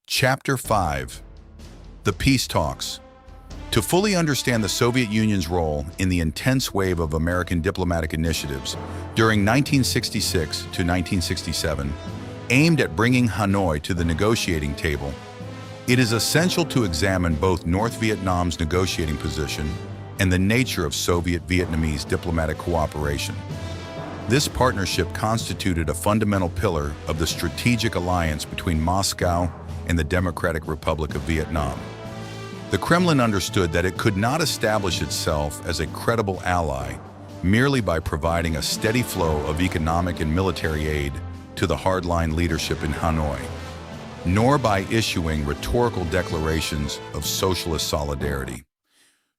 Chapter 5: The Peace Talks. To fully understand the Soviet Union's role in the intense wave of American diplomatic initiatives during 1966 to 1967, aimed at bringing Hanoi to the negotiating table, it is essential to examine both North Vietnam's negotiating position and the nature of Soviet-Vietnamese diplomatic cooperation. This partnership constituted a fundamental pillar of the strategic alliance between Moscow and the Democratic Republic of Vietnam. The Kremlin understood that it could not establish itself as a credible ally merely by providing a steady flow of economic and military aid to the hardline leadership in Hanoi, nor by issuing rhetorical declarations of socialist solidarity.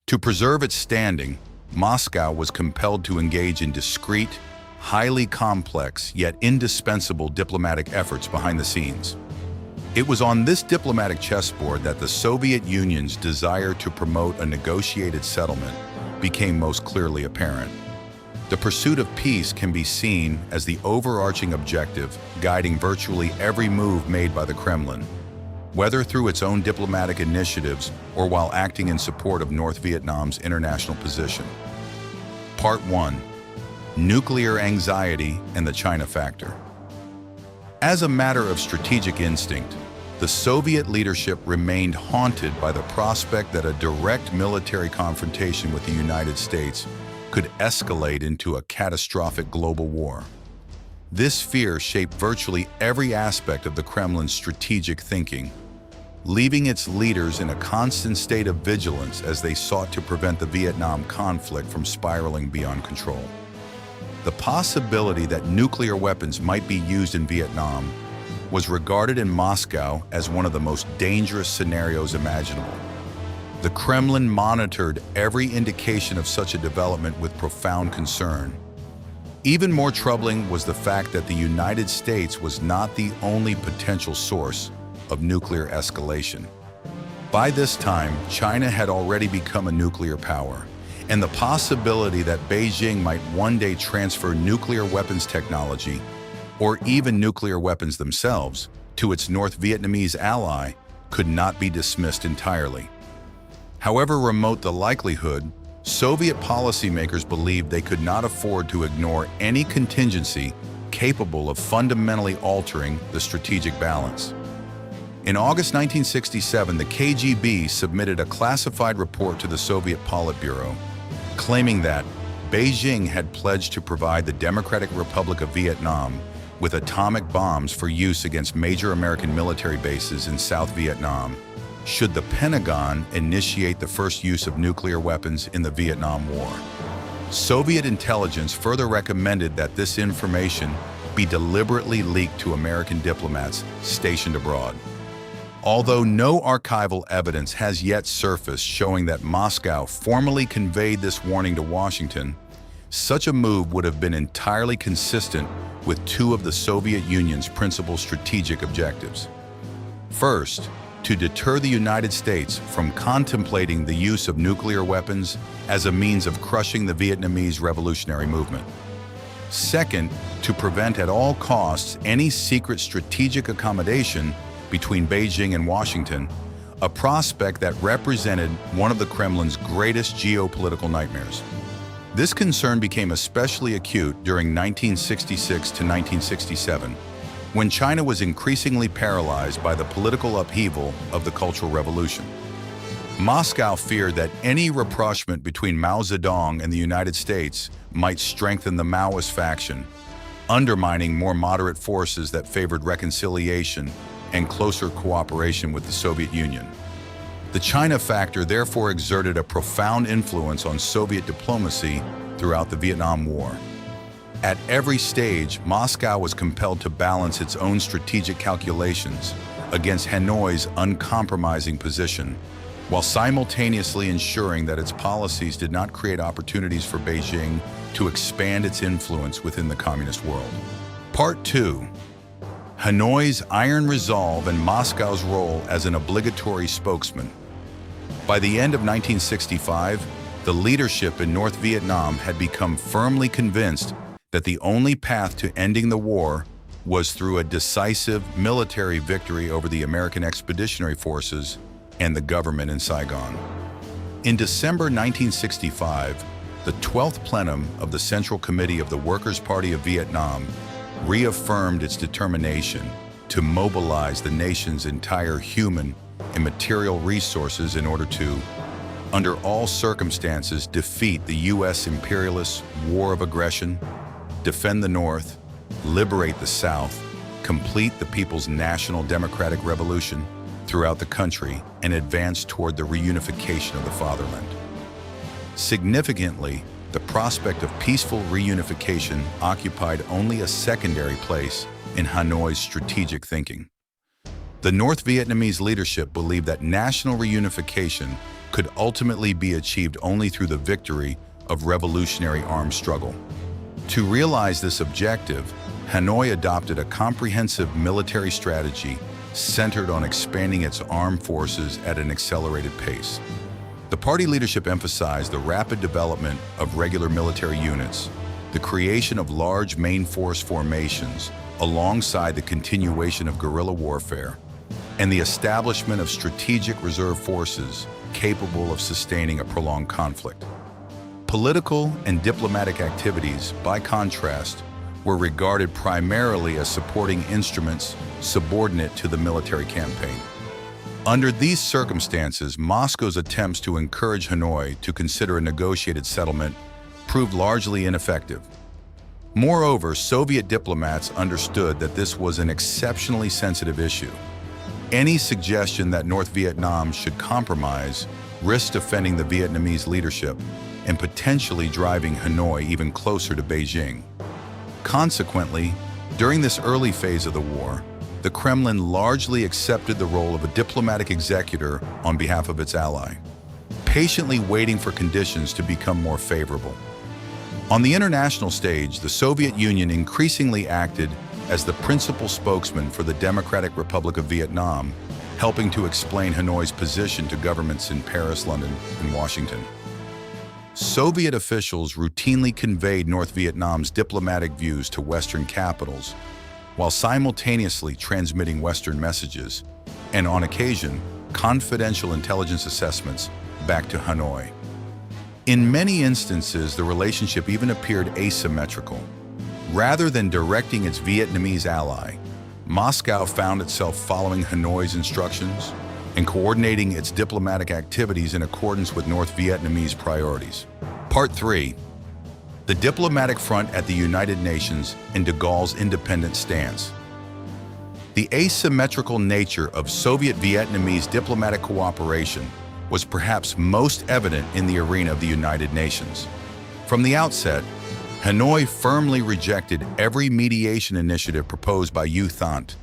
To preserve its standing, Moscow was compelled to engage in discreet, highly complex yet indispensable diplomatic efforts behind the scenes. It was on this diplomatic chessboard that the Soviet Union's desire to promote a negotiated settlement became most clearly apparent. The pursuit of peace can be seen as the overarching objective guiding virtually every move made by the Kremlin, whether through its own diplomatic initiatives or while acting in support of North Vietnam's international position. Part 1: Nuclear Anxiety and the China Factor. As a matter of strategic instinct, the Soviet leadership remained haunted by the prospect that a direct military confrontation with the United States could escalate into a catastrophic global war. This fear shaped virtually every aspect of the Kremlin's strategic thinking, leaving its leaders in a constant state of vigilance as they sought to prevent the Vietnam conflict from spiraling beyond control. The possibility that nuclear weapons might be used in Vietnam was regarded in Moscow as one of the most dangerous scenarios imaginable. The Kremlin monitored every indication of such a development with profound concern. Even more troubling was the fact that the United States was not the only potential source of nuclear escalation. By this time, China had already become a nuclear power, and the possibility that Beijing might one day transfer nuclear weapons technology, or even nuclear weapons themselves, to its North Vietnamese ally could not be dismissed entirely. However remote the likelihood, Soviet policymakers believed they could not afford to ignore any contingency capable of fundamentally altering the strategic balance. In August 1967, the KGB submitted a classified report to the Soviet Politburo, claiming that Beijing had pledged to provide the Democratic Republic of Vietnam with atomic bombs for use against major American military bases in South Vietnam, should the Pentagon initiate the first use of nuclear weapons in the Vietnam War. Soviet intelligence further recommended that this information be deliberately leaked to American diplomats stationed abroad. Although no archival evidence has yet surfaced showing that Moscow formally conveyed this warning to Washington, such a move would have been entirely consistent with two of the Soviet Union's principal strategic objectives. First, to deter the United States from contemplating the use of nuclear weapons as a means of crushing the Vietnamese revolutionary movement. Second, to prevent at all costs any secret strategic accommodation between Beijing and Washington, a prospect that represented one of the Kremlin's greatest geopolitical nightmares. This concern became especially acute during 1966 to 1967, when China was increasingly paralyzed by the political upheaval of the Cultural Revolution. Moscow feared that any rapprochement between Mao Zedong and the United States might strengthen the Maoist faction, undermining more moderate forces that favored reconciliation and closer cooperation with the Soviet Union. The China factor therefore exerted a profound influence on Soviet diplomacy throughout the Vietnam War. At every stage, Moscow was compelled to balance its own strategic calculations against Hanoi's uncompromising position, while simultaneously ensuring that its policies did not create opportunities for Beijing to expand its influence within the communist world. Part 2: Hanoi's iron resolve and Moscow's role as an obligatory spokesman. By the end of 1965, the leadership in North Vietnam had become firmly convinced that the only path to ending the war was through a decisive military victory over the American Expeditionary Forces and the government in Saigon. In December 1965, the 12th plenum of the Central Committee of the Workers' Party of Vietnam reaffirmed its determination to mobilize the nation's entire human and material resources in order to, under all circumstances, defeat the U.S. imperialist war of aggression, defend the North, liberate the South, complete the People's National Democratic Revolution throughout the country, and advance toward the reunification of the fatherland. Significantly, the prospect of peaceful reunification occupied only a secondary place in Hanoi's strategic thinking. The North Vietnamese leadership believed that national reunification could ultimately be achieved only through the victory of revolutionary armed struggle. To realize this objective, Hanoi adopted a comprehensive military strategy centered on expanding its armed forces at an accelerated pace. The party leadership emphasized the rapid development of regular military units, the creation of large main force formations alongside the continuation of guerrilla warfare, and the establishment of strategic reserve forces capable of sustaining a prolonged conflict. Political and diplomatic activities, by contrast, were regarded primarily as supporting instruments subordinate to the military campaign. Under these circumstances, Moscow's attempts to encourage Hanoi to consider a negotiated settlement proved largely ineffective. Moreover, Soviet diplomats understood that this was an exceptionally sensitive issue. Any suggestion that North Vietnam should compromise risked offending the Vietnamese leadership and potentially driving Hanoi even closer to Beijing. Consequently, during this early phase of the war, the Kremlin largely accepted the role of a diplomatic executor on behalf of its ally, patiently waiting for conditions to become more favorable. On the international stage, the Soviet Union increasingly acted as the principal spokesman for the Democratic Republic of Vietnam, helping to explain Hanoi's position to governments in Paris, London, and Washington. Soviet officials routinely conveyed North Vietnam's diplomatic views to Western capitals, while simultaneously transmitting Western messages, and on occasion, confidential intelligence assessments back to Hanoi. In many instances, the relationship even appeared asymmetrical. Rather than directing its Vietnamese ally, Moscow found itself following Hanoi's instructions and coordinating its diplomatic activities in accordance with North Vietnamese priorities. Part 3. The diplomatic front at the United Nations and de Gaulle's independent stance. The asymmetrical nature of Soviet-Vietnamese diplomatic cooperation was perhaps most evident in the arena of the United Nations. From the outset, Hanoi firmly rejected every mediation initiative proposed by U Thant,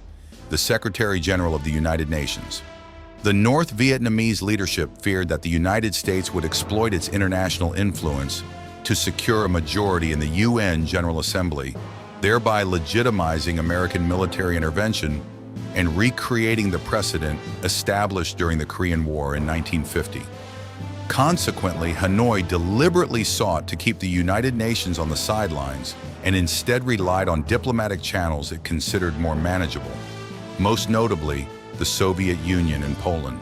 the Secretary General of the United Nations. The North Vietnamese leadership feared that the United States would exploit its international influence to secure a majority in the UN General Assembly, thereby legitimizing American military intervention and recreating the precedent established during the Korean War in 1950. Consequently, Hanoi deliberately sought to keep the United Nations on the sidelines and instead relied on diplomatic channels it considered more manageable, most notably the Soviet Union and Poland.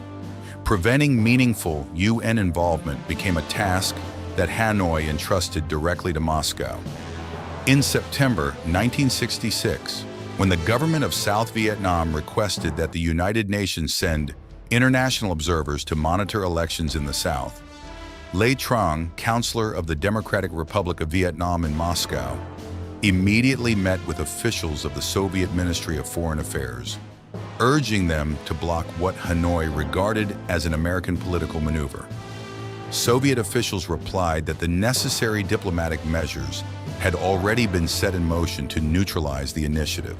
Preventing meaningful UN involvement became a task that Hanoi entrusted directly to Moscow. In September 1966, when the government of South Vietnam requested that the United Nations send international observers to monitor elections in the South, Lê Trang, counselor of the Democratic Republic of Vietnam in Moscow, immediately met with officials of the Soviet Ministry of Foreign Affairs, urging them to block what Hanoi regarded as an American political maneuver. Soviet officials replied that the necessary diplomatic measures had already been set in motion to neutralize the initiative.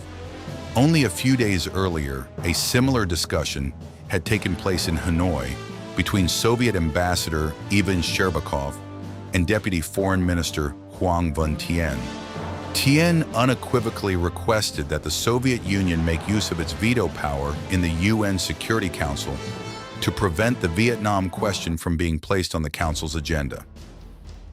Only a few days earlier, a similar discussion had taken place in Hanoi between Soviet Ambassador Ivan Shcherbakov and Deputy Foreign Minister Hoang Van Thien. Thien unequivocally requested that the Soviet Union make use of its veto power in the UN Security Council to prevent the Vietnam question from being placed on the Council's agenda.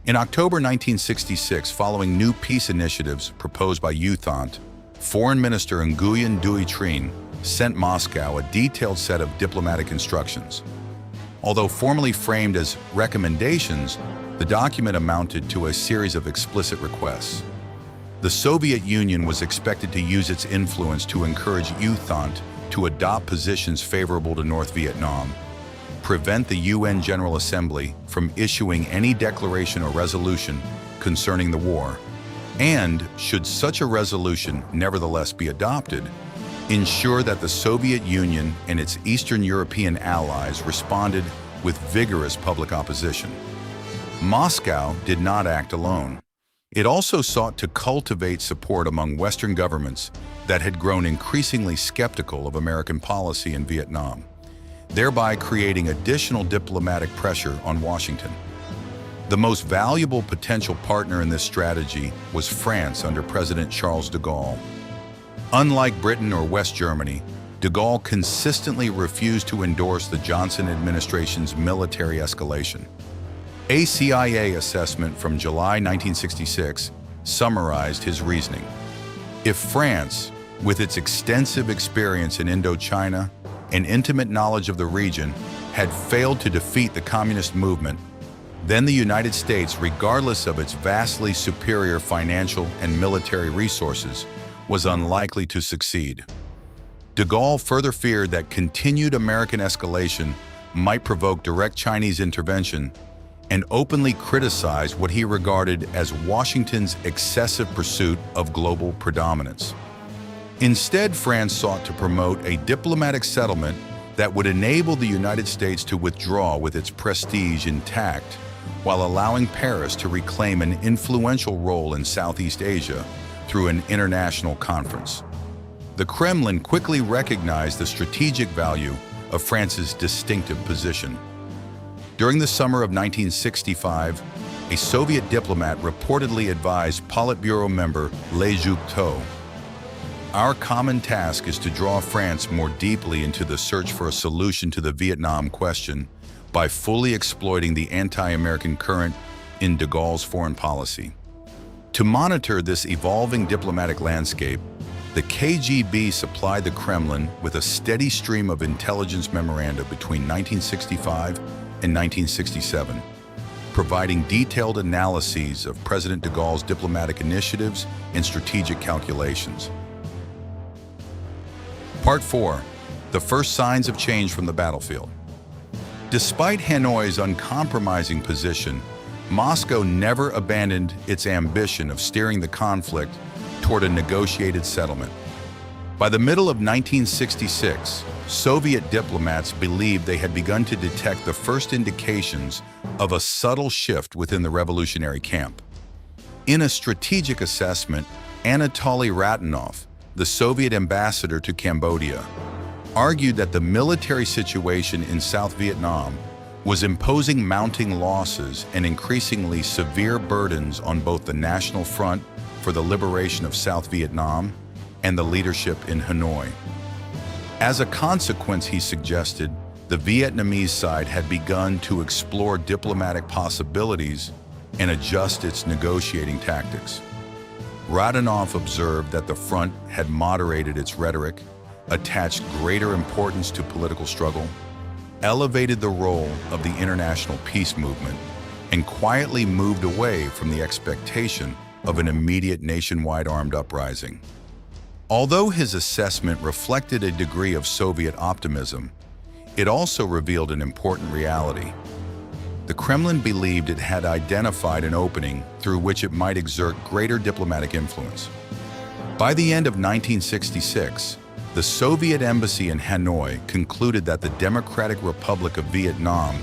In October 1966, following new peace initiatives proposed by U Thant, Foreign Minister Nguyen Duy Trinh sent Moscow a detailed set of diplomatic instructions. Although formally framed as recommendations, the document amounted to a series of explicit requests. The Soviet Union was expected to use its influence to encourage U Thant to adopt positions favorable to North Vietnam, prevent the UN General Assembly from issuing any declaration or resolution concerning the war, and, should such a resolution nevertheless be adopted, ensure that the Soviet Union and its Eastern European allies responded with vigorous public opposition. Moscow did not act alone. It also sought to cultivate support among Western governments that had grown increasingly skeptical of American policy in Vietnam, thereby creating additional diplomatic pressure on Washington. The most valuable potential partner in this strategy was France under President Charles de Gaulle. Unlike Britain or West Germany, de Gaulle consistently refused to endorse the Johnson administration's military escalation. A CIA assessment from July 1966 summarized his reasoning. If France, with its extensive experience in Indochina and intimate knowledge of the region, had failed to defeat the communist movement, then the United States, regardless of its vastly superior financial and military resources, was unlikely to succeed. De Gaulle further feared that continued American escalation might provoke direct Chinese intervention and openly criticized what he regarded as Washington's excessive pursuit of global predominance. Instead, France sought to promote a diplomatic settlement that would enable the United States to withdraw with its prestige intact, while allowing Paris to reclaim an influential role in Southeast Asia through an international conference. The Kremlin quickly recognized the strategic value of France's distinctive position. During the summer of 1965, a Soviet diplomat reportedly advised Politburo member reshaped, "Our common task is to draw France more deeply into the search for a solution to the Vietnam question by fully exploiting the anti-American current in de Gaulle's foreign policy." To monitor this evolving diplomatic landscape, the KGB supplied the Kremlin with a steady stream of intelligence memoranda between 1965 and 1967, providing detailed analyses of President de Gaulle's diplomatic initiatives and strategic calculations. Part 4. The first signs of change from the battlefield. Despite Hanoi's uncompromising position, Moscow never abandoned its ambition of steering the conflict toward a negotiated settlement. By the middle of 1966, Soviet diplomats believed they had begun to detect the first indications of a subtle shift within the revolutionary camp. In a strategic assessment, Anatoly Ratanov, the Soviet ambassador to Cambodia, argued that the military situation in South Vietnam was imposing mounting losses and increasingly severe burdens on both the National Front for the Liberation of South Vietnam and the leadership in Hanoi. As a consequence, he suggested, the Vietnamese side had begun to explore diplomatic possibilities and adjust its negotiating tactics. Radanov observed that the front had moderated its rhetoric, attached greater importance to political struggle, elevated the role of the international peace movement, and quietly moved away from the expectation of an immediate nationwide armed uprising. Although his assessment reflected a degree of Soviet optimism, it also revealed an important reality. The Kremlin believed it had identified an opening through which it might exert greater diplomatic influence. By the end of 1966, the Soviet embassy in Hanoi concluded that the Democratic Republic of Vietnam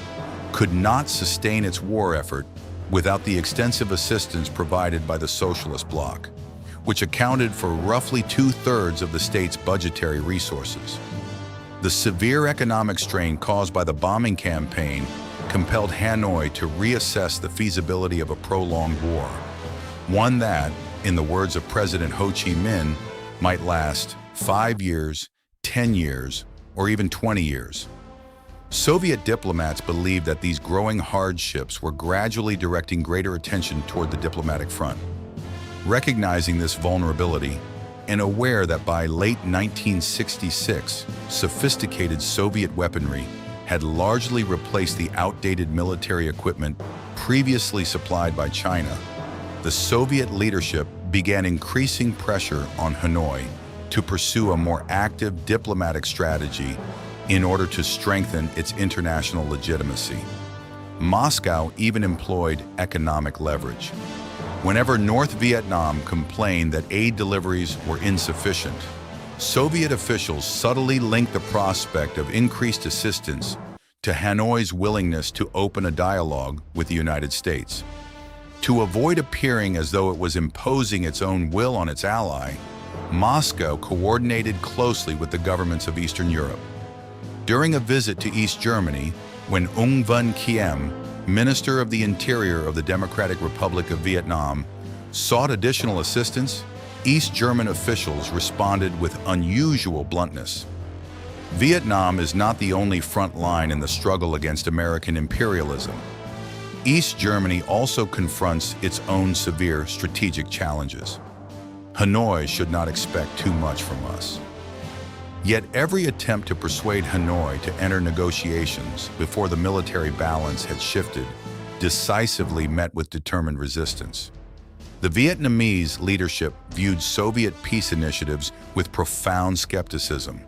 could not sustain its war effort without the extensive assistance provided by the Socialist Bloc, which accounted for roughly 2/3 of the state's budgetary resources. The severe economic strain caused by the bombing campaign compelled Hanoi to reassess the feasibility of a prolonged war, one that, in the words of President Ho Chi Minh, might last 5 years, 10 years, or even 20 years. Soviet diplomats believed that these growing hardships were gradually directing greater attention toward the diplomatic front. Recognizing this vulnerability, and aware that by late 1966, sophisticated Soviet weaponry had largely replaced the outdated military equipment previously supplied by China, the Soviet leadership began increasing pressure on Hanoi to pursue a more active diplomatic strategy in order to strengthen its international legitimacy. Moscow even employed economic leverage. Whenever North Vietnam complained that aid deliveries were insufficient, Soviet officials subtly linked the prospect of increased assistance to Hanoi's willingness to open a dialogue with the United States. To avoid appearing as though it was imposing its own will on its ally, Moscow coordinated closely with the governments of Eastern Europe. During a visit to East Germany, when Ung Van Kiem, Minister of the Interior of the Democratic Republic of Vietnam, sought additional assistance, East German officials responded with unusual bluntness. Vietnam is not the only front line in the struggle against American imperialism. East Germany also confronts its own severe strategic challenges. Hanoi should not expect too much from us. Yet every attempt to persuade Hanoi to enter negotiations before the military balance had shifted decisively met with determined resistance. The Vietnamese leadership viewed Soviet peace initiatives with profound skepticism.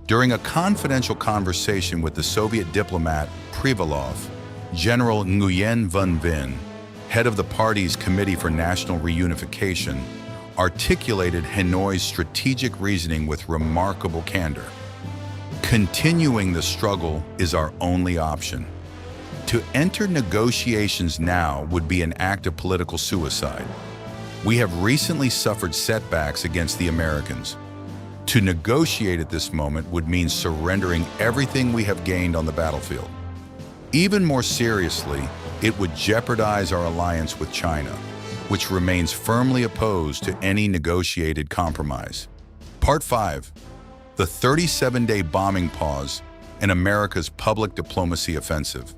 During a confidential conversation with the Soviet diplomat Privalov, General Nguyen Van Vinh, head of the party's Committee for National Reunification, articulated Hanoi's strategic reasoning with remarkable candor. Continuing the struggle is our only option. To enter negotiations now would be an act of political suicide. We have recently suffered setbacks against the Americans. To negotiate at this moment would mean surrendering everything we have gained on the battlefield. Even more seriously, it would jeopardize our alliance with China, which remains firmly opposed to any negotiated compromise. Part 5. The 37-day bombing pause and America's public diplomacy offensive.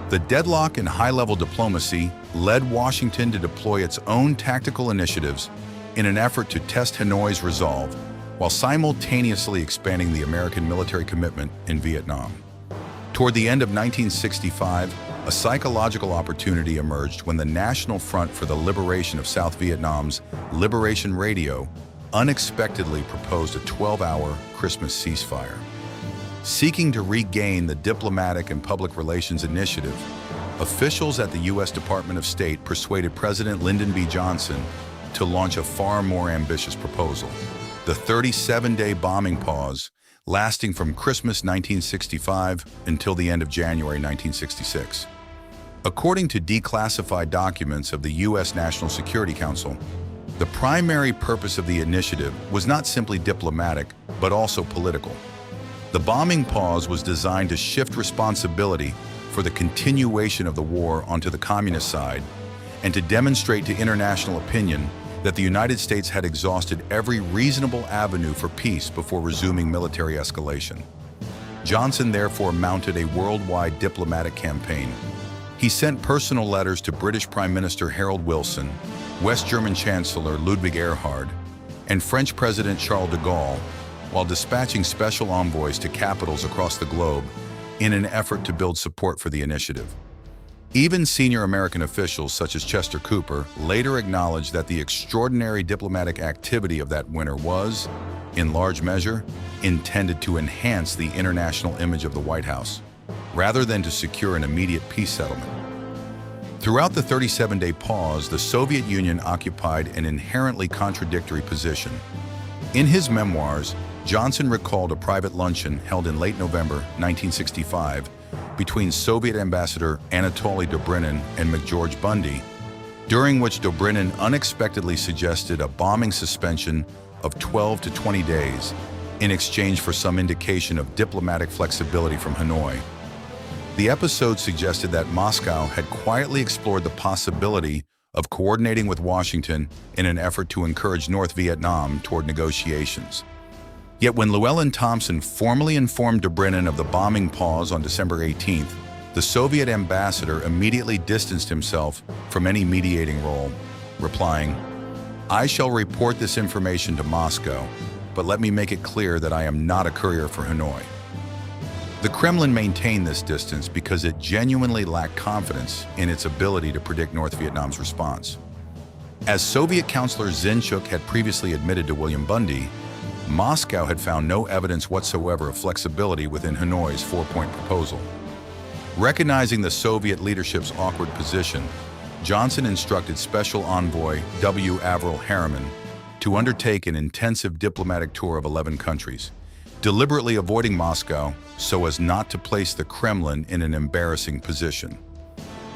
The deadlock in high-level diplomacy led Washington to deploy its own tactical initiatives in an effort to test Hanoi's resolve while simultaneously expanding the American military commitment in Vietnam. Toward the end of 1965, a psychological opportunity emerged when the National Front for the Liberation of South Vietnam's Liberation Radio unexpectedly proposed a 12-hour Christmas ceasefire. Seeking to regain the diplomatic and public relations initiative, officials at the U.S. Department of State persuaded President Lyndon B. Johnson to launch a far more ambitious proposal: the 37-day bombing pause, lasting from Christmas 1965 until the end of January 1966. According to declassified documents of the U.S. National Security Council, the primary purpose of the initiative was not simply diplomatic, but also political. The bombing pause was designed to shift responsibility for the continuation of the war onto the communist side and to demonstrate to international opinion that the United States had exhausted every reasonable avenue for peace before resuming military escalation. Johnson therefore mounted a worldwide diplomatic campaign. He sent personal letters to British Prime Minister Harold Wilson, West German Chancellor Ludwig Erhard, and French President Charles de Gaulle, while dispatching special envoys to capitals across the globe in an effort to build support for the initiative. Even senior American officials such as Chester Cooper later acknowledged that the extraordinary diplomatic activity of that winter was, in large measure, intended to enhance the international image of the White House, rather than to secure an immediate peace settlement. Throughout the 37-day pause, the Soviet Union occupied an inherently contradictory position. In his memoirs, Johnson recalled a private luncheon held in late November 1965 between Soviet Ambassador Anatoly Dobrynin and McGeorge Bundy, during which Dobrynin unexpectedly suggested a bombing suspension of 12 to 20 days in exchange for some indication of diplomatic flexibility from Hanoi. The episode suggested that Moscow had quietly explored the possibility of coordinating with Washington in an effort to encourage North Vietnam toward negotiations. Yet when Llewellyn Thompson formally informed Dobrynin of the bombing pause on December 18th, the Soviet ambassador immediately distanced himself from any mediating role, replying, I shall report this information to Moscow, but let me make it clear that I am not a courier for Hanoi. The Kremlin maintained this distance because it genuinely lacked confidence in its ability to predict North Vietnam's response. As Soviet counselor Zinchuk had previously admitted to William Bundy, Moscow had found no evidence whatsoever of flexibility within Hanoi's four-point proposal. Recognizing the Soviet leadership's awkward position, Johnson instructed Special Envoy W. Averell Harriman to undertake an intensive diplomatic tour of 11 countries, deliberately avoiding Moscow so as not to place the Kremlin in an embarrassing position.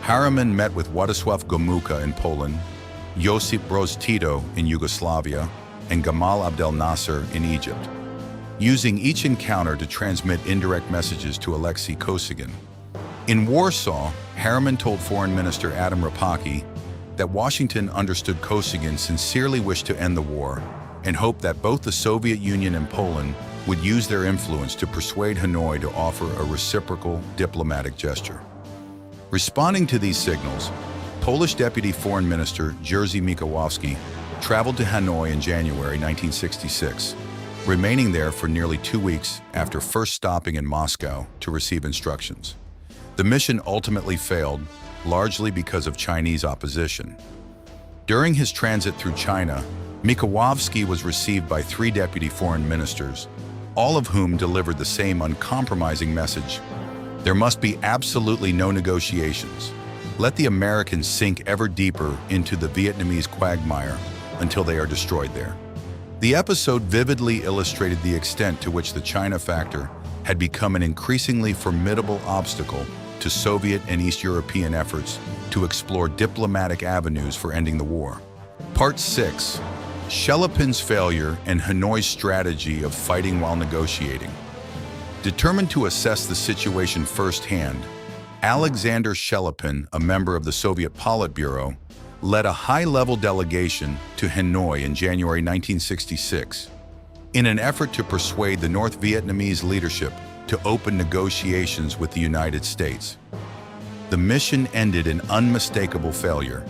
Harriman met with Władysław Gomułka in Poland, Josip Broz Tito in Yugoslavia, and Gamal Abdel Nasser in Egypt, using each encounter to transmit indirect messages to Alexei Kosygin. In Warsaw, Harriman told Foreign Minister Adam Rapacki that Washington understood Kosygin sincerely wished to end the war and hoped that both the Soviet Union and Poland would use their influence to persuade Hanoi to offer a reciprocal diplomatic gesture. Responding to these signals, Polish Deputy Foreign Minister Jerzy Mikołajewski traveled to Hanoi in January 1966, remaining there for nearly 2 weeks after first stopping in Moscow to receive instructions. The mission ultimately failed, largely because of Chinese opposition. During his transit through China, Mikołajewski was received by 3 deputy foreign ministers, all of whom delivered the same uncompromising message: there must be absolutely no negotiations. Let the Americans sink ever deeper into the Vietnamese quagmire until they are destroyed there. The episode vividly illustrated the extent to which the China factor had become an increasingly formidable obstacle to Soviet and East European efforts to explore diplomatic avenues for ending the war. Part 6. Shelepin's failure and Hanoi's strategy of fighting while negotiating. Determined to assess the situation firsthand, Alexander Shelepin, a member of the Soviet Politburo, led a high-level delegation to Hanoi in January 1966 in an effort to persuade the North Vietnamese leadership to open negotiations with the United States. The mission ended in unmistakable failure.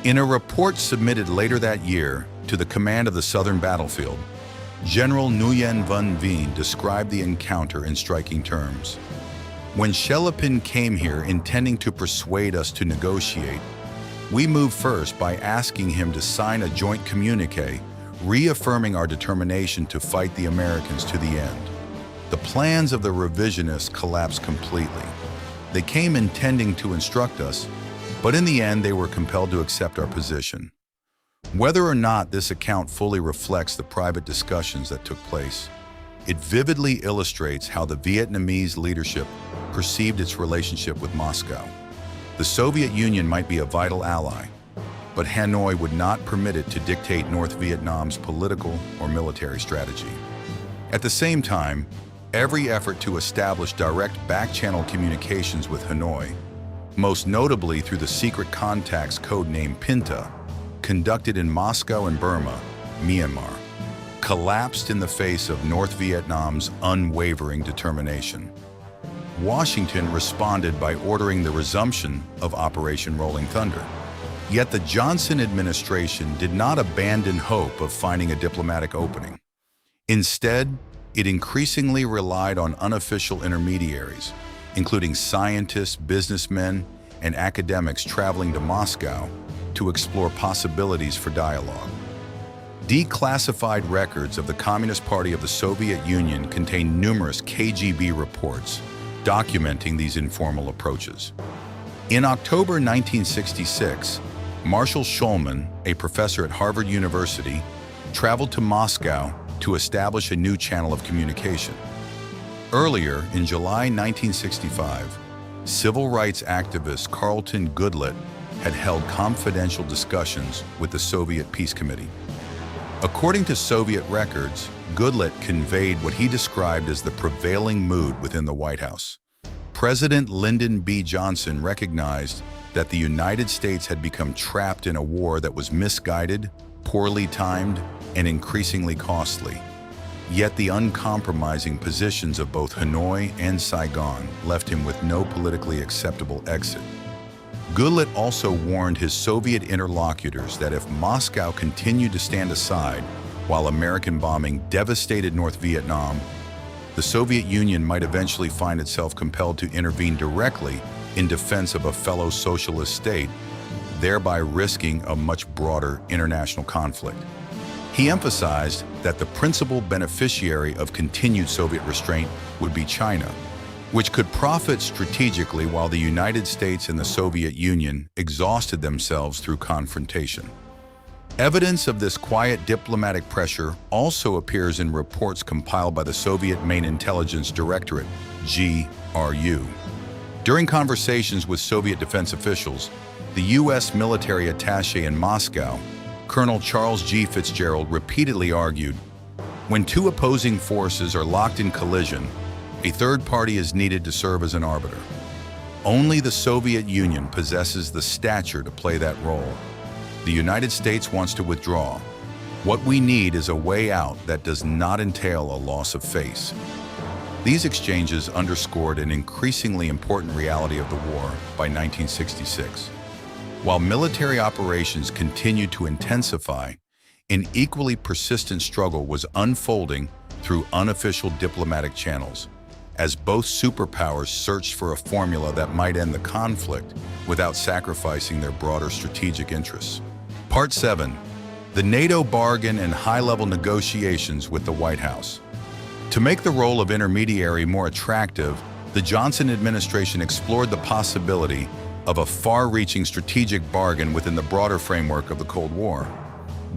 In a report submitted later that year to the command of the Southern Battlefield, General Nguyen Van Veen described the encounter in striking terms. When Shelepin came here intending to persuade us to negotiate, we moved first by asking him to sign a joint communique reaffirming our determination to fight the Americans to the end. The plans of the revisionists collapsed completely. They came intending to instruct us, but in the end they were compelled to accept our position. Whether or not this account fully reflects the private discussions that took place, it vividly illustrates how the Vietnamese leadership perceived its relationship with Moscow. The Soviet Union might be a vital ally, but Hanoi would not permit it to dictate North Vietnam's political or military strategy. At the same time, every effort to establish direct back-channel communications with Hanoi, most notably through the secret contacts codenamed Pinta, conducted in Moscow and Burma, Myanmar, collapsed in the face of North Vietnam's unwavering determination. Washington responded by ordering the resumption of Operation Rolling Thunder. Yet the Johnson administration did not abandon hope of finding a diplomatic opening. Instead, it increasingly relied on unofficial intermediaries, including scientists, businessmen, and academics traveling to Moscow to explore possibilities for dialogue. Declassified records of the Communist Party of the Soviet Union contain numerous KGB reports documenting these informal approaches. In October 1966, Marshall Schulman, a professor at Harvard University, traveled to Moscow to establish a new channel of communication. Earlier, in July 1965, civil rights activist Carlton Goodlett had held confidential discussions with the Soviet Peace Committee. According to Soviet records, Goodlett conveyed what he described as the prevailing mood within the White House. President Lyndon B. Johnson recognized that the United States had become trapped in a war that was misguided, poorly timed, and increasingly costly. Yet the uncompromising positions of both Hanoi and Saigon left him with no politically acceptable exit. Gulit also warned his Soviet interlocutors that if Moscow continued to stand aside while American bombing devastated North Vietnam, the Soviet Union might eventually find itself compelled to intervene directly in defense of a fellow socialist state, thereby risking a much broader international conflict. He emphasized that the principal beneficiary of continued Soviet restraint would be China, which could profit strategically while the United States and the Soviet Union exhausted themselves through confrontation. Evidence of this quiet diplomatic pressure also appears in reports compiled by the Soviet Main Intelligence Directorate, GRU. During conversations with Soviet defense officials, the U.S. military attaché in Moscow, Colonel Charles G. Fitzgerald, repeatedly argued, when two opposing forces are locked in collision, a third party is needed to serve as an arbiter. Only the Soviet Union possesses the stature to play that role. The United States wants to withdraw. What we need is a way out that does not entail a loss of face. These exchanges underscored an increasingly important reality of the war by 1966. While military operations continued to intensify, an equally persistent struggle was unfolding through unofficial diplomatic channels, as both superpowers searched for a formula that might end the conflict without sacrificing their broader strategic interests. Part 7. The NATO bargain and high-level negotiations with the White House. To make the role of intermediary more attractive, the Johnson administration explored the possibility of a far-reaching strategic bargain within the broader framework of the Cold War.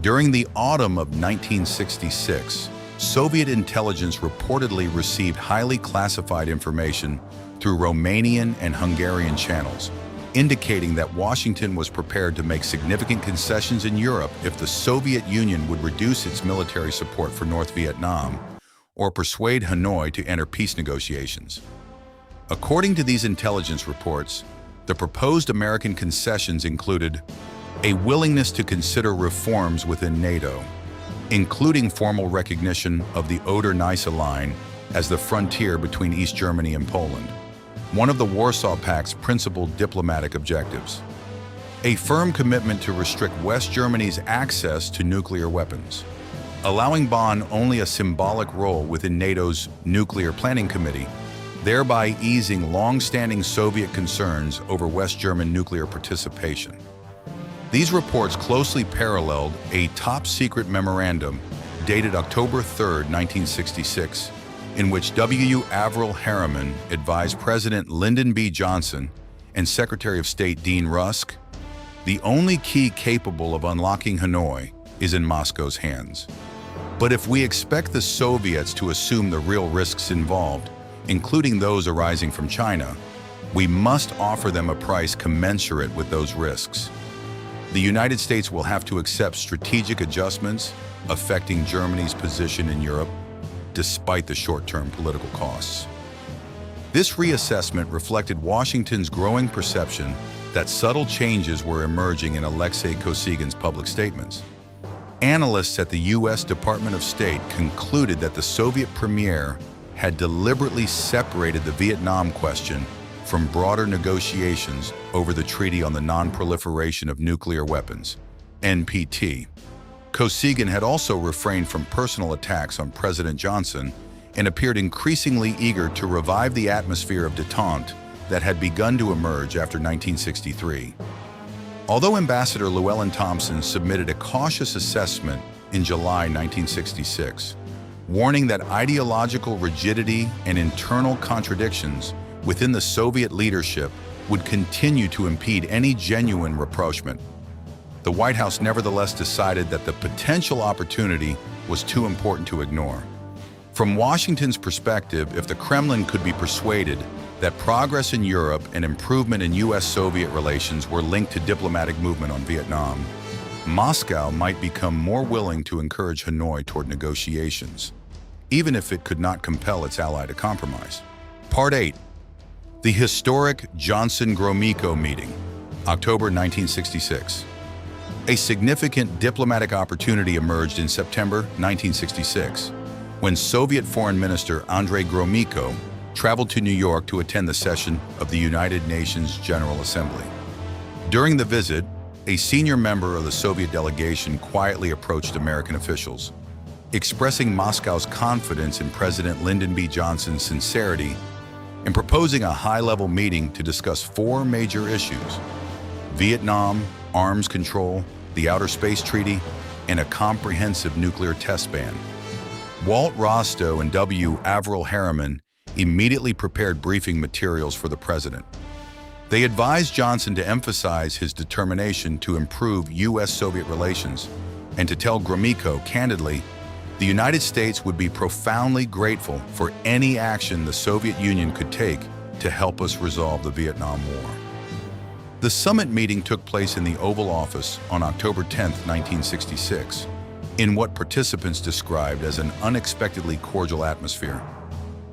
During the autumn of 1966, Soviet intelligence reportedly received highly classified information through Romanian and Hungarian channels, indicating that Washington was prepared to make significant concessions in Europe if the Soviet Union would reduce its military support for North Vietnam or persuade Hanoi to enter peace negotiations. According to these intelligence reports, the proposed American concessions included a willingness to consider reforms within NATO, including formal recognition of the Oder-Neisse line as the frontier between East Germany and Poland, one of the Warsaw Pact's principal diplomatic objectives. A firm commitment to restrict West Germany's access to nuclear weapons, allowing Bonn only a symbolic role within NATO's Nuclear Planning Committee, thereby easing long-standing Soviet concerns over West German nuclear participation. These reports closely paralleled a top-secret memorandum dated October 3, 1966, in which W. Averell Harriman advised President Lyndon B. Johnson and Secretary of State Dean Rusk, the only key capable of unlocking Hanoi is in Moscow's hands. But if we expect the Soviets to assume the real risks involved, including those arising from China, we must offer them a price commensurate with those risks. The United States will have to accept strategic adjustments affecting Germany's position in Europe, despite the short-term political costs. This reassessment reflected Washington's growing perception that subtle changes were emerging in Alexei Kosygин's public statements. Analysts at the U.S. Department of State concluded that the Soviet premier had deliberately separated the Vietnam question from broader negotiations over the Treaty on the Non-Proliferation of Nuclear Weapons, NPT. Kosygin had also refrained from personal attacks on President Johnson and appeared increasingly eager to revive the atmosphere of détente that had begun to emerge after 1963. Although Ambassador Llewellyn Thompson submitted a cautious assessment in July 1966, warning that ideological rigidity and internal contradictions within the Soviet leadership would continue to impede any genuine rapprochement, the White House nevertheless decided that the potential opportunity was too important to ignore. From Washington's perspective, if the Kremlin could be persuaded that progress in Europe and improvement in U.S.-Soviet relations were linked to diplomatic movement on Vietnam, Moscow might become more willing to encourage Hanoi toward negotiations, even if it could not compel its ally to compromise. Part 8. The historic Johnson-Gromyko meeting, October 1966. A significant diplomatic opportunity emerged in September 1966, when Soviet Foreign Minister Andrei Gromyko traveled to New York to attend the session of the United Nations General Assembly. During the visit, a senior member of the Soviet delegation quietly approached American officials, expressing Moscow's confidence in President Lyndon B. Johnson's sincerity and proposing a high-level meeting to discuss four major issues: Vietnam, arms control, the Outer Space Treaty, and a comprehensive nuclear test ban. Walt Rostow and W. Averell Harriman immediately prepared briefing materials for the president. They advised Johnson to emphasize his determination to improve U.S.-Soviet relations and to tell Gromyko candidly the United States would be profoundly grateful for any action the Soviet Union could take to help us resolve the Vietnam War. The summit meeting took place in the Oval Office on October 10, 1966, in what participants described as an unexpectedly cordial atmosphere.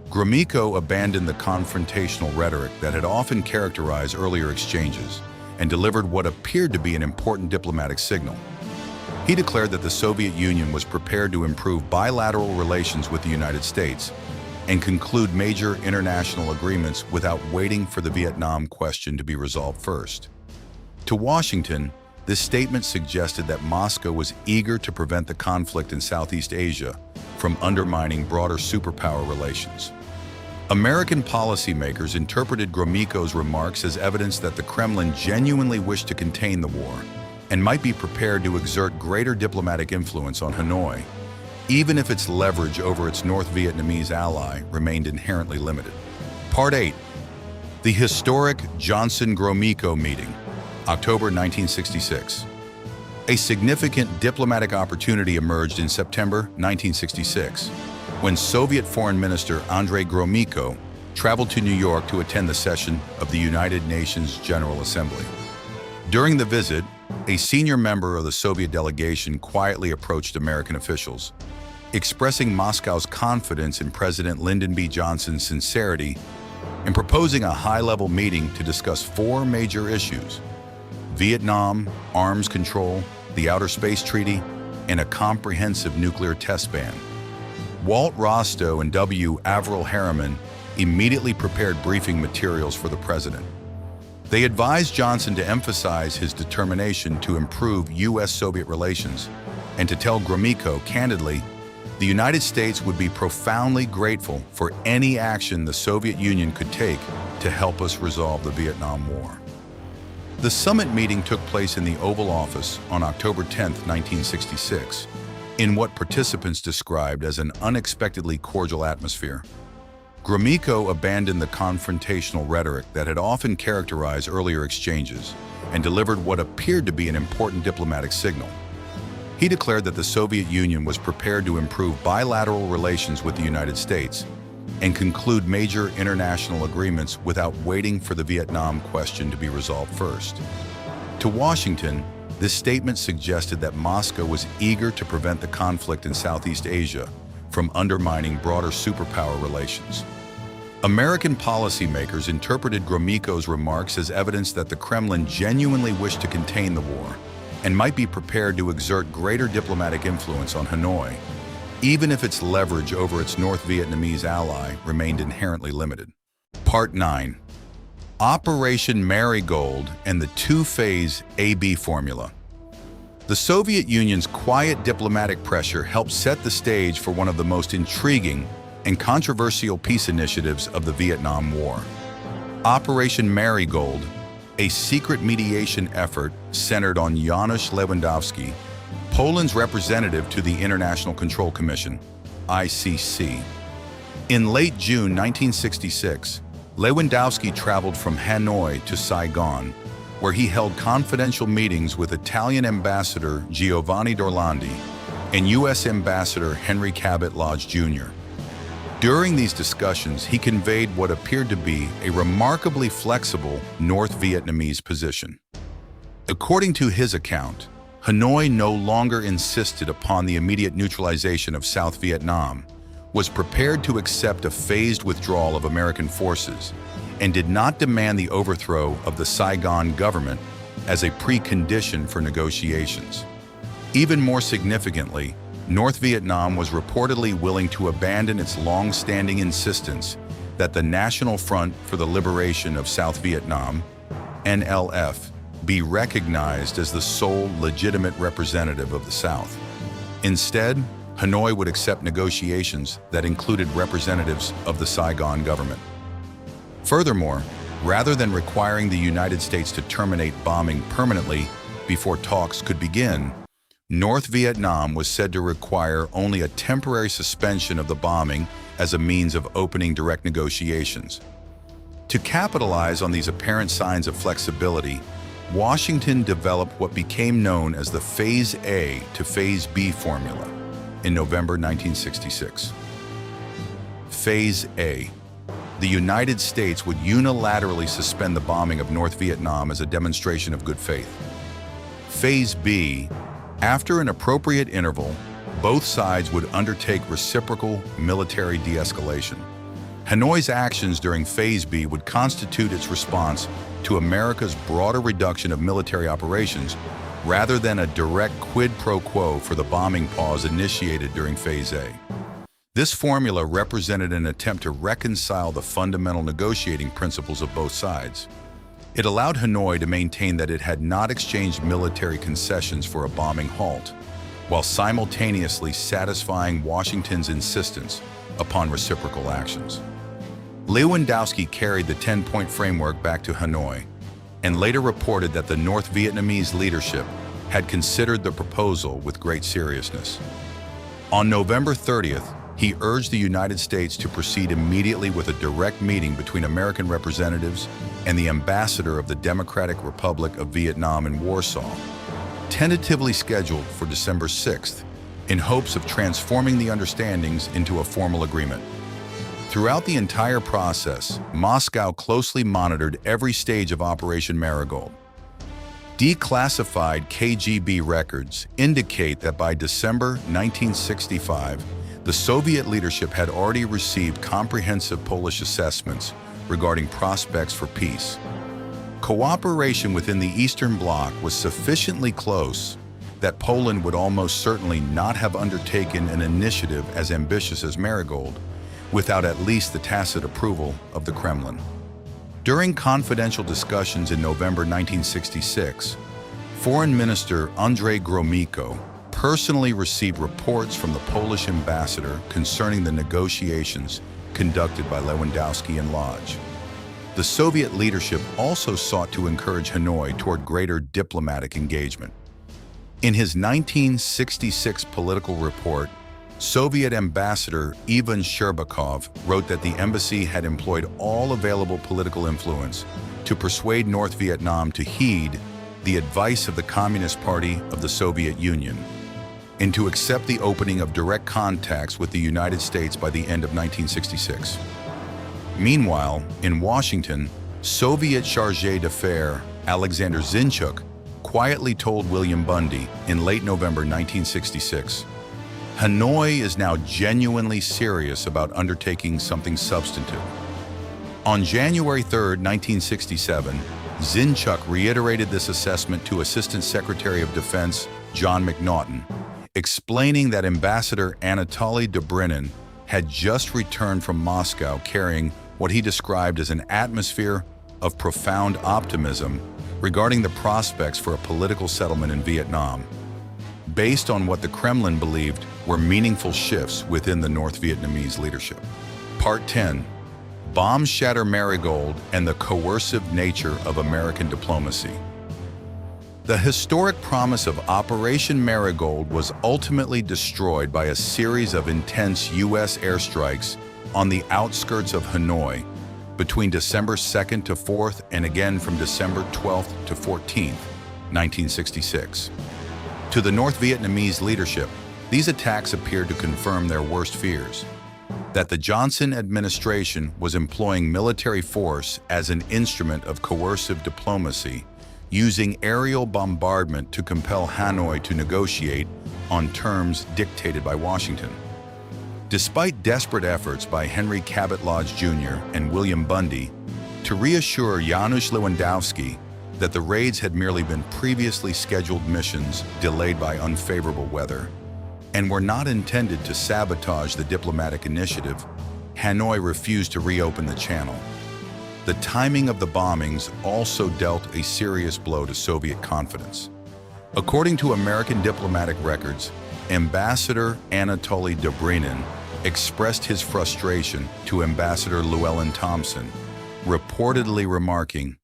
Gromyko abandoned the confrontational rhetoric that had often characterized earlier exchanges and delivered what appeared to be an important diplomatic signal. He declared that the Soviet Union was prepared to improve bilateral relations with the United States and conclude major international agreements without waiting for the Vietnam question to be resolved first. To Washington, this statement suggested that Moscow was eager to prevent the conflict in Southeast Asia from undermining broader superpower relations. American policymakers interpreted Gromyko's remarks as evidence that the Kremlin genuinely wished to contain the war and might be prepared to exert greater diplomatic influence on Hanoi, even if its leverage over its North Vietnamese ally remained inherently limited. Part 8. The historic Johnson-Gromyko meeting, October 1966. A significant diplomatic opportunity emerged in September 1966, when Soviet Foreign Minister Andrei Gromyko traveled to New York to attend the session of the United Nations General Assembly. During the visit, a senior member of the Soviet delegation quietly approached American officials, expressing Moscow's confidence in President Lyndon B. Johnson's sincerity and proposing a high-level meeting to discuss four major issues: Vietnam, arms control, the Outer Space Treaty, and a comprehensive nuclear test ban. Walt Rostow and W. Averell Harriman immediately prepared briefing materials for the president. They advised Johnson to emphasize his determination to improve U.S.-Soviet relations and to tell Gromyko candidly the United States would be profoundly grateful for any action the Soviet Union could take to help us resolve the Vietnam War. The summit meeting took place in the Oval Office on October 10, 1966, in what participants described as an unexpectedly cordial atmosphere. Gromyko abandoned the confrontational rhetoric that had often characterized earlier exchanges and delivered what appeared to be an important diplomatic signal. He declared that the Soviet Union was prepared to improve bilateral relations with the United States and conclude major international agreements without waiting for the Vietnam question to be resolved first. To Washington, this statement suggested that Moscow was eager to prevent the conflict in Southeast Asia from undermining broader superpower relations. American policymakers interpreted Gromyko's remarks as evidence that the Kremlin genuinely wished to contain the war and might be prepared to exert greater diplomatic influence on Hanoi, even if its leverage over its North Vietnamese ally remained inherently limited. Part 9. Operation Marigold and the two-phase AB formula. The Soviet Union's quiet diplomatic pressure helped set the stage for one of the most intriguing and controversial peace initiatives of the Vietnam War. Operation Marigold, a secret mediation effort centered on Janusz Lewandowski, Poland's representative to the International Control Commission, ICC. In late June 1966, Lewandowski traveled from Hanoi to Saigon, where he held confidential meetings with Italian Ambassador Giovanni Dorlandi and U.S. Ambassador Henry Cabot Lodge Jr. During these discussions, he conveyed what appeared to be a remarkably flexible North Vietnamese position. According to his account, Hanoi no longer insisted upon the immediate neutralization of South Vietnam, was prepared to accept a phased withdrawal of American forces, and did not demand the overthrow of the Saigon government as a precondition for negotiations. Even more significantly, North Vietnam was reportedly willing to abandon its long-standing insistence that the National Front for the Liberation of South Vietnam, NLF, be recognized as the sole legitimate representative of the South. Instead, Hanoi would accept negotiations that included representatives of the Saigon government. Furthermore, rather than requiring the United States to terminate bombing permanently before talks could begin, North Vietnam was said to require only a temporary suspension of the bombing as a means of opening direct negotiations. To capitalize on these apparent signs of flexibility, Washington developed what became known as the Phase A to Phase B formula in November 1966. Phase A. The United States would unilaterally suspend the bombing of North Vietnam as a demonstration of good faith. Phase B. After an appropriate interval, both sides would undertake reciprocal military de-escalation. Hanoi's actions during Phase B would constitute its response to America's broader reduction of military operations rather than a direct quid pro quo for the bombing pause initiated during Phase A. This formula represented an attempt to reconcile the fundamental negotiating principles of both sides. It allowed Hanoi to maintain that it had not exchanged military concessions for a bombing halt, while simultaneously satisfying Washington's insistence upon reciprocal actions. Lewandowski carried the 10-point framework back to Hanoi and later reported that the North Vietnamese leadership had considered the proposal with great seriousness. On November 30th, he urged the United States to proceed immediately with a direct meeting between American representatives and the ambassador of the Democratic Republic of Vietnam in Warsaw, tentatively scheduled for December 6th, in hopes of transforming the understandings into a formal agreement. Throughout the entire process, Moscow closely monitored every stage of Operation Marigold. Declassified KGB records indicate that by December 1965, the Soviet leadership had already received comprehensive Polish assessments regarding prospects for peace. Cooperation within the Eastern Bloc was sufficiently close that Poland would almost certainly not have undertaken an initiative as ambitious as Marigold without at least the tacit approval of the Kremlin. During confidential discussions in November 1966, Foreign Minister Andrzej Gromyko personally received reports from the Polish ambassador concerning the negotiations conducted by Lewandowski and Lodge. The Soviet leadership also sought to encourage Hanoi toward greater diplomatic engagement. In his 1966 political report, Soviet Ambassador Ivan Sherbakov wrote that the embassy had employed all available political influence to persuade North Vietnam to heed the advice of the Communist Party of the Soviet Union and to accept the opening of direct contacts with the United States by the end of 1966. Meanwhile, in Washington, Soviet chargé d'affaires Alexander Zinchuk quietly told William Bundy in late November 1966, "Hanoi is now genuinely serious about undertaking something substantive." On January 3, 1967, Zinchuk reiterated this assessment to Assistant Secretary of Defense John McNaughton, explaining that Ambassador Anatoly Dobrynin had just returned from Moscow carrying what he described as an atmosphere of profound optimism regarding the prospects for a political settlement in Vietnam, based on what the Kremlin believed were meaningful shifts within the North Vietnamese leadership. Part 10. Bombs shatter Marigold and the coercive nature of American diplomacy. The historic promise of Operation Marigold was ultimately destroyed by a series of intense U.S. airstrikes on the outskirts of Hanoi between December 2nd to 4th and again from December 12th to 14th, 1966. To the North Vietnamese leadership, these attacks appeared to confirm their worst fears, that the Johnson administration was employing military force as an instrument of coercive diplomacy, using aerial bombardment to compel Hanoi to negotiate on terms dictated by Washington. Despite desperate efforts by Henry Cabot Lodge Jr. and William Bundy to reassure Janusz Lewandowski that the raids had merely been previously scheduled missions delayed by unfavorable weather and were not intended to sabotage the diplomatic initiative, Hanoi refused to reopen the channel. the timing of the bombings also dealt a serious blow to Soviet confidence. According to American diplomatic records, Ambassador Anatoly Dobrynin expressed his frustration to Ambassador Llewellyn Thompson, reportedly remarking,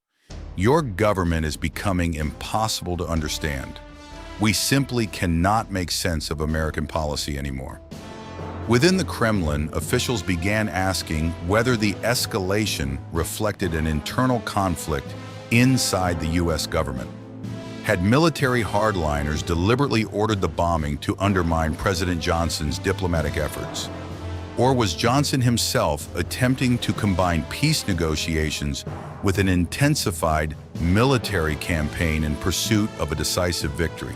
"Your government is becoming impossible to understand. We simply cannot make sense of American policy anymore." Within the Kremlin, officials began asking whether the escalation reflected an internal conflict inside the U.S. government. Had military hardliners deliberately ordered the bombing to undermine President Johnson's diplomatic efforts? Or was Johnson himself attempting to combine peace negotiations with an intensified military campaign in pursuit of a decisive victory?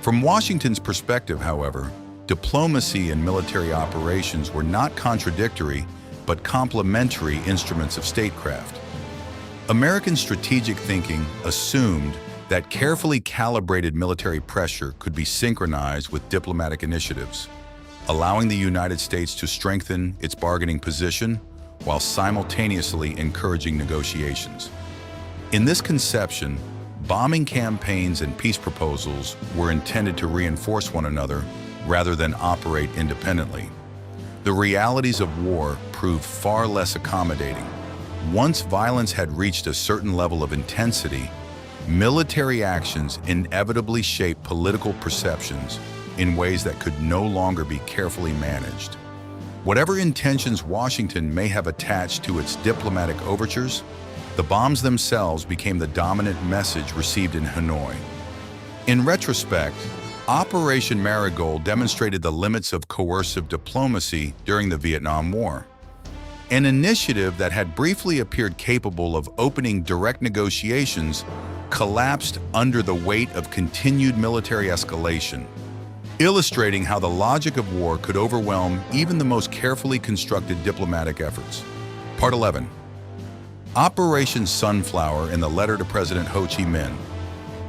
From Washington's perspective, however, diplomacy and military operations were not contradictory but complementary instruments of statecraft. American strategic thinking assumed that carefully calibrated military pressure could be synchronized with diplomatic initiatives, allowing the United States to strengthen its bargaining position while simultaneously encouraging negotiations. In this conception, bombing campaigns and peace proposals were intended to reinforce one another rather than operate independently. The realities of war proved far less accommodating. Once violence had reached a certain level of intensity, military actions inevitably shaped political perceptions in ways that could no longer be carefully managed. Whatever intentions Washington may have attached to its diplomatic overtures, the bombs themselves became the dominant message received in Hanoi. In retrospect, Operation Marigold demonstrated the limits of coercive diplomacy during the Vietnam War. An initiative that had briefly appeared capable of opening direct negotiations collapsed under the weight of continued military escalation, illustrating how the logic of war could overwhelm even the most carefully constructed diplomatic efforts. Part 11. Operation Sunflower in the letter to President Ho Chi Minh.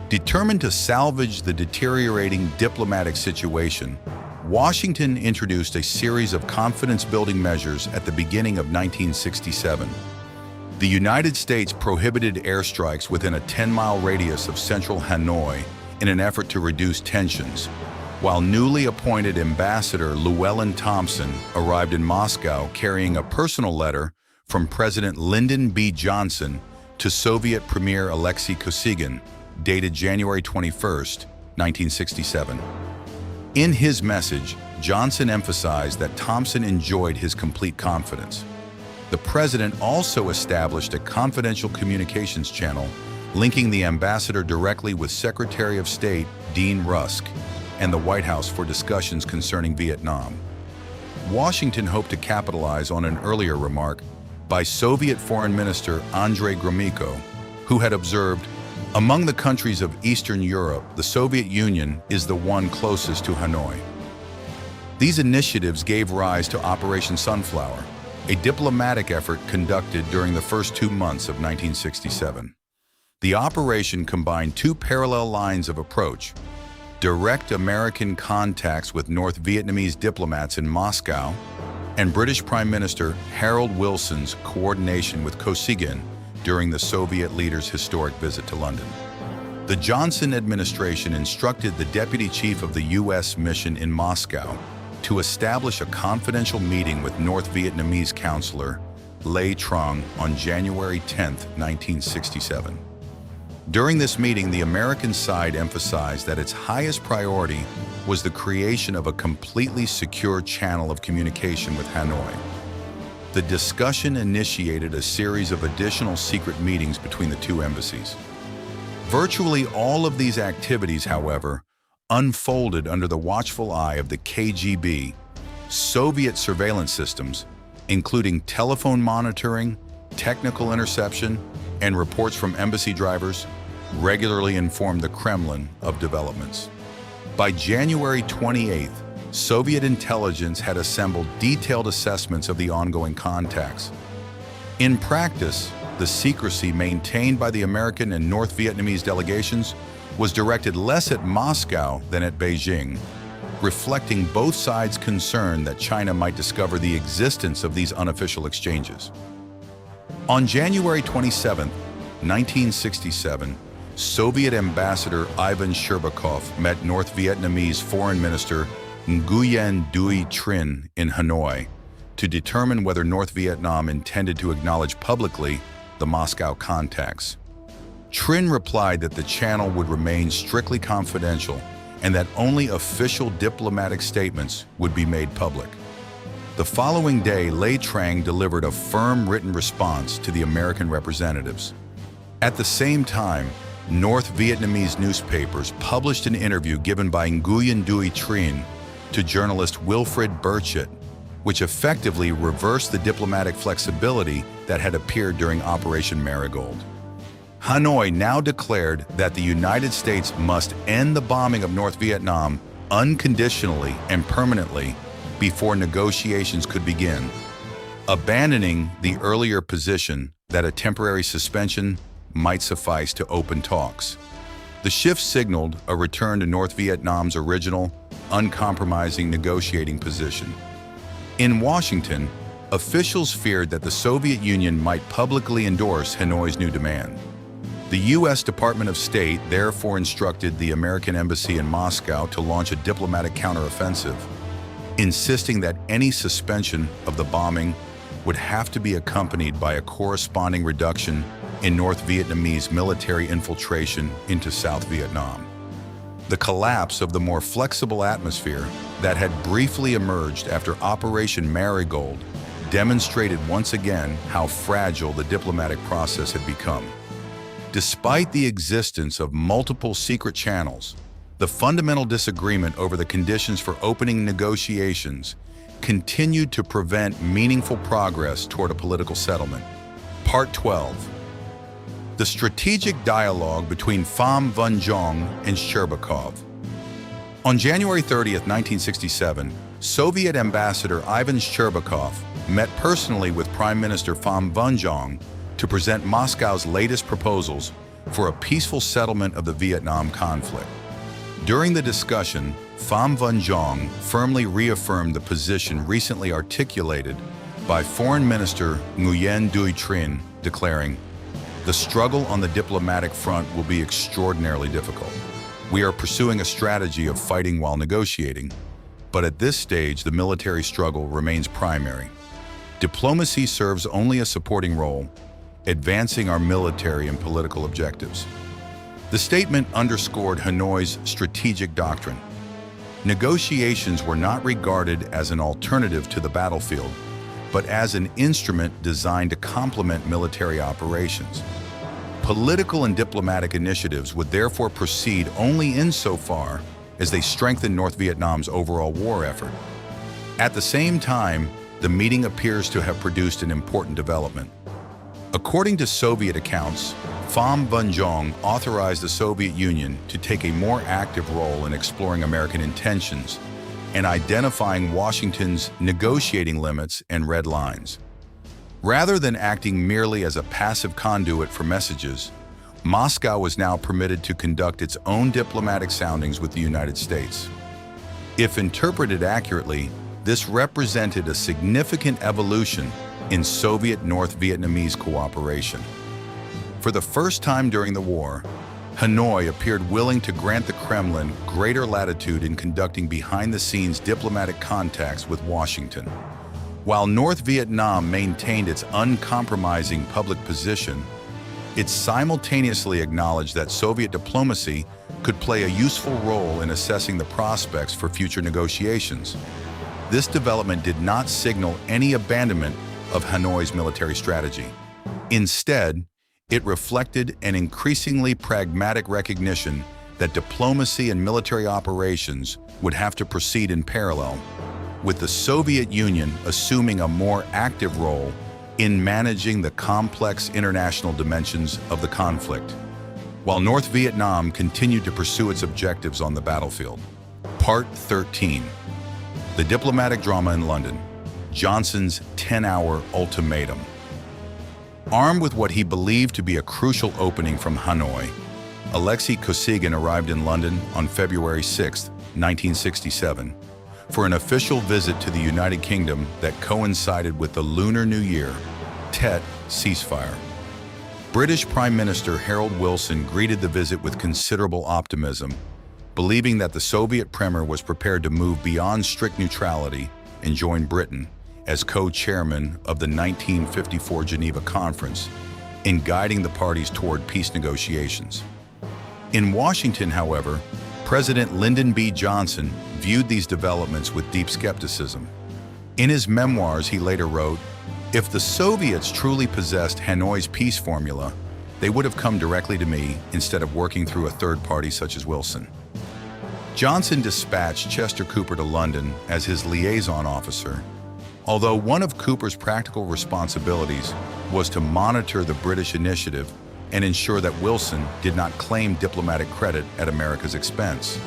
Determined to salvage the deteriorating diplomatic situation, Washington introduced a series of confidence-building measures at the beginning of 1967. The United States prohibited airstrikes within a 10-mile radius of central Hanoi in an effort to reduce tensions, while newly appointed Ambassador Llewellyn Thompson arrived in Moscow carrying a personal letter from President Lyndon B. Johnson to Soviet Premier Alexei Kosygin, dated January 21, 1967. In his message, Johnson emphasized that Thompson enjoyed his complete confidence. The president also established a confidential communications channel linking the ambassador directly with Secretary of State Dean Rusk and the White House for discussions concerning Vietnam. Washington hoped to capitalize on an earlier remark by Soviet Foreign Minister Andrei Gromyko, who had observed, "Among the countries of Eastern Europe, the Soviet Union is the one closest to Hanoi." These initiatives gave rise to Operation Sunflower, a diplomatic effort conducted during the first 2 months of 1967. The operation combined two parallel lines of approach: direct American contacts with North Vietnamese diplomats in Moscow, and British Prime Minister Harold Wilson's coordination with Kosygin during the Soviet leader's historic visit to London. The Johnson administration instructed the deputy chief of the U.S. mission in Moscow to establish a confidential meeting with North Vietnamese counselor Lê Trong on January 10, 1967. During this meeting, the American side emphasized that its highest priority was the creation of a completely secure channel of communication with Hanoi. The discussion initiated a series of additional secret meetings between the two embassies. Virtually all of these activities, however, unfolded under the watchful eye of the KGB. Soviet surveillance systems, including telephone monitoring, technical interception, and reports from embassy drivers, regularly informed the Kremlin of developments. By January 28th, Soviet intelligence had assembled detailed assessments of the ongoing contacts. In practice, the secrecy maintained by the American and North Vietnamese delegations was directed less at Moscow than at Beijing, reflecting both sides' concern that China might discover the existence of these unofficial exchanges. On January 27, 1967, Soviet Ambassador Ivan Shcherbakov met North Vietnamese Foreign Minister Nguyen Duy Trinh in Hanoi to determine whether North Vietnam intended to acknowledge publicly the Moscow contacts. Trinh replied that the channel would remain strictly confidential and that only official diplomatic statements would be made public. The following day, Lê Trang delivered a firm written response to the American representatives. At the same time, North Vietnamese newspapers published an interview given by Nguyen Duy Trinh to journalist Wilfred Burchett, which effectively reversed the diplomatic flexibility that had appeared during Operation Marigold. Hanoi now declared that the United States must end the bombing of North Vietnam unconditionally and permanently before negotiations could begin, abandoning the earlier position that a temporary suspension might suffice to open talks. The shift signaled a return to North Vietnam's original, uncompromising negotiating position. In Washington, officials feared that the Soviet Union might publicly endorse Hanoi's new demand. The U.S. Department of State therefore instructed the American embassy in Moscow to launch a diplomatic counteroffensive, insisting that any suspension of the bombing would have to be accompanied by a corresponding reduction in North Vietnamese military infiltration into South Vietnam. The collapse of the more flexible atmosphere that had briefly emerged after Operation Marigold demonstrated once again how fragile the diplomatic process had become. Despite the existence of multiple secret channels, the fundamental disagreement over the conditions for opening negotiations continued to prevent meaningful progress toward a political settlement. Part 12. The strategic dialogue between Pham Van Dong and Shcherbakov. On January 30, 1967, Soviet Ambassador Ivan Shcherbakov met personally with Prime Minister Pham Van Dong to present Moscow's latest proposals for a peaceful settlement of the Vietnam conflict. During the discussion, Pham Van Dong firmly reaffirmed the position recently articulated by Foreign Minister Nguyen Duy Trinh, declaring, "The struggle on the diplomatic front will be extraordinarily difficult. We are pursuing a strategy of fighting while negotiating, but at this stage the military struggle remains primary. Diplomacy serves only a supporting role, advancing our military and political objectives." The statement underscored Hanoi's strategic doctrine. Negotiations were not regarded as an alternative to the battlefield, but as an instrument designed to complement military operations. Political and diplomatic initiatives would therefore proceed only insofar as they strengthened North Vietnam's overall war effort. At the same time, the meeting appears to have produced an important development. According to Soviet accounts, Pham Van Dong authorized the Soviet Union to take a more active role in exploring American intentions and identifying Washington's negotiating limits and red lines. Rather than acting merely as a passive conduit for messages, Moscow was now permitted to conduct its own diplomatic soundings with the United States. If interpreted accurately, this represented a significant evolution in Soviet-North Vietnamese cooperation. For the first time during the war, Hanoi appeared willing to grant the Kremlin greater latitude in conducting behind-the-scenes diplomatic contacts with Washington. While North Vietnam maintained its uncompromising public position, it simultaneously acknowledged that Soviet diplomacy could play a useful role in assessing the prospects for future negotiations. This development did not signal any abandonment of Hanoi's military strategy. Instead, it reflected an increasingly pragmatic recognition that diplomacy and military operations would have to proceed in parallel, with the Soviet Union assuming a more active role in managing the complex international dimensions of the conflict, while North Vietnam continued to pursue its objectives on the battlefield. Part 13. The diplomatic drama in London. Johnson's 10-hour ultimatum. Armed with what he believed to be a crucial opening from Hanoi, Alexei Kosygin arrived in London on February 6, 1967, for an official visit to the United Kingdom that coincided with the Lunar New Year, Tet ceasefire. British Prime Minister Harold Wilson greeted the visit with considerable optimism, believing that the Soviet Premier was prepared to move beyond strict neutrality and join Britain as co-chairman of the 1954 Geneva Conference in guiding the parties toward peace negotiations. In Washington, however, President Lyndon B. Johnson viewed these developments with deep skepticism. In his memoirs, he later wrote, "If the Soviets truly possessed Hanoi's peace formula, they would have come directly to me instead of working through a third party such as Wilson." Johnson dispatched Chester Cooper to London as his liaison officer, although one of Cooper's practical responsibilities was to monitor the British initiative and ensure that Wilson did not claim diplomatic credit at America's expense.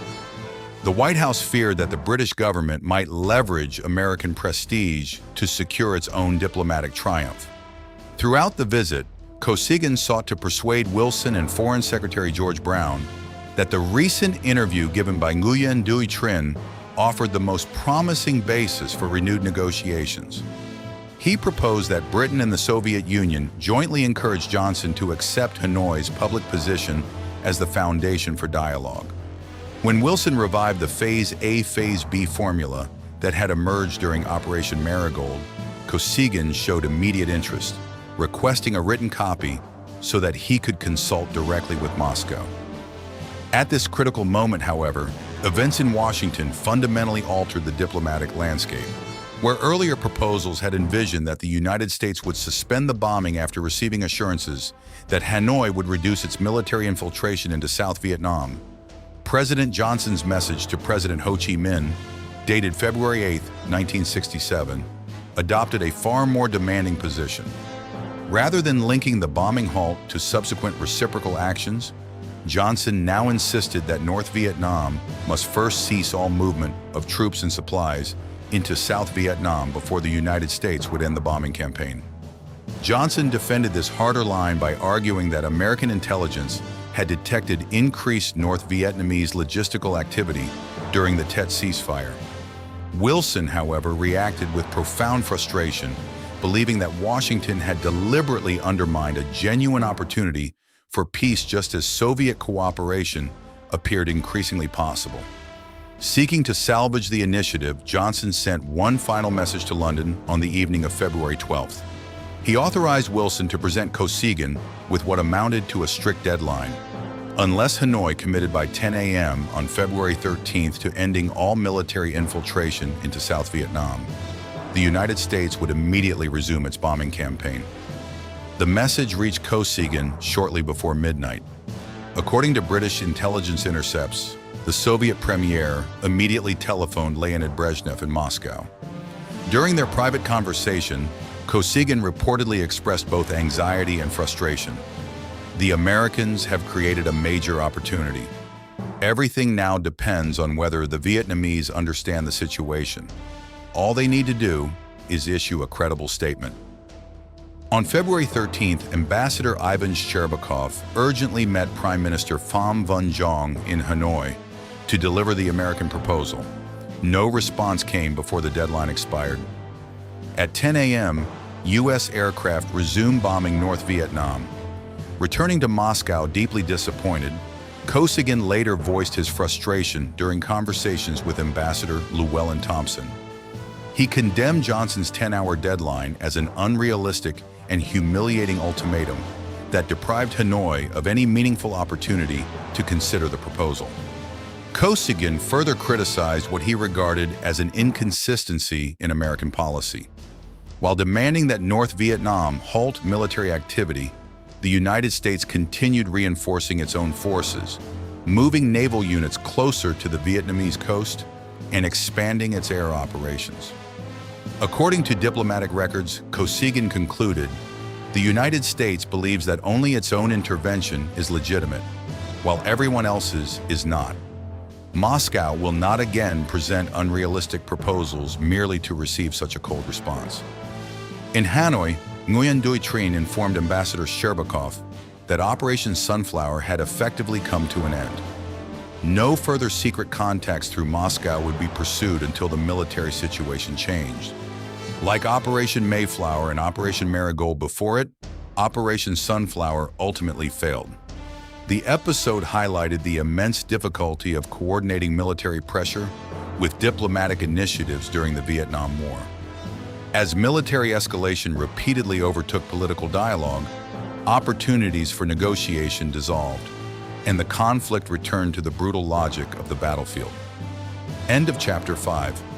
The White House feared that the British government might leverage American prestige to secure its own diplomatic triumph. Throughout the visit, Kosygin sought to persuade Wilson and Foreign Secretary George Brown that the recent interview given by Nguyen Duy Trinh offered the most promising basis for renewed negotiations. He proposed that Britain and the Soviet Union jointly encourage Johnson to accept Hanoi's public position as the foundation for dialogue. When Wilson revived the Phase A, Phase B formula that had emerged during Operation Marigold, Kosygin showed immediate interest, requesting a written copy so that he could consult directly with Moscow. At this critical moment, however, events in Washington fundamentally altered the diplomatic landscape. Where earlier proposals had envisioned that the United States would suspend the bombing after receiving assurances that Hanoi would reduce its military infiltration into South Vietnam, President Johnson's message to President Ho Chi Minh, dated February 8, 1967, adopted a far more demanding position. Rather than linking the bombing halt to subsequent reciprocal actions, Johnson now insisted that North Vietnam must first cease all movement of troops and supplies into South Vietnam before the United States would end the bombing campaign. Johnson defended this harder line by arguing that American intelligence had detected increased North Vietnamese logistical activity during the Tet ceasefire. Wilson, however, reacted with profound frustration, believing that Washington had deliberately undermined a genuine opportunity for peace just as Soviet cooperation appeared increasingly possible. Seeking to salvage the initiative, Johnson sent one final message to London on the evening of February 12th. He authorized Wilson to present Kosygin with what amounted to a strict deadline. Unless Hanoi committed by 10 a.m. on February 13th to ending all military infiltration into South Vietnam, the United States would immediately resume its bombing campaign. The message reached Kosygin shortly before midnight. According to British intelligence intercepts, the Soviet premier immediately telephoned Leonid Brezhnev in Moscow. During their private conversation, Kosygin reportedly expressed both anxiety and frustration. "The Americans have created a major opportunity. Everything now depends on whether the Vietnamese understand the situation. All they need to do is issue a credible statement." On February 13th, Ambassador Ivan Shcherbakov urgently met Prime Minister Pham Van Dong in Hanoi to deliver the American proposal. No response came before the deadline expired. At 10 a.m., U.S. aircraft resumed bombing North Vietnam. Returning to Moscow deeply disappointed, Kosygin later voiced his frustration during conversations with Ambassador Llewellyn Thompson. He condemned Johnson's 10-hour deadline as an unrealistic and humiliating ultimatum that deprived Hanoi of any meaningful opportunity to consider the proposal. Kosygin further criticized what he regarded as an inconsistency in American policy. While demanding that North Vietnam halt military activity, the United States continued reinforcing its own forces, moving naval units closer to the Vietnamese coast and expanding its air operations. According to diplomatic records, Kosygin concluded, "The United States believes that only its own intervention is legitimate, while everyone else's is not. Moscow will not again present unrealistic proposals merely to receive such a cold response." In Hanoi, Nguyen Duy Trinh informed Ambassador Shcherbakov that Operation Sunflower had effectively come to an end. No further secret contacts through Moscow would be pursued until the military situation changed. Like Operation Mayflower and Operation Marigold before it, Operation Sunflower ultimately failed. The episode highlighted the immense difficulty of coordinating military pressure with diplomatic initiatives during the Vietnam War. As military escalation repeatedly overtook political dialogue, opportunities for negotiation dissolved, and the conflict returned to the brutal logic of the battlefield. End of Chapter 5.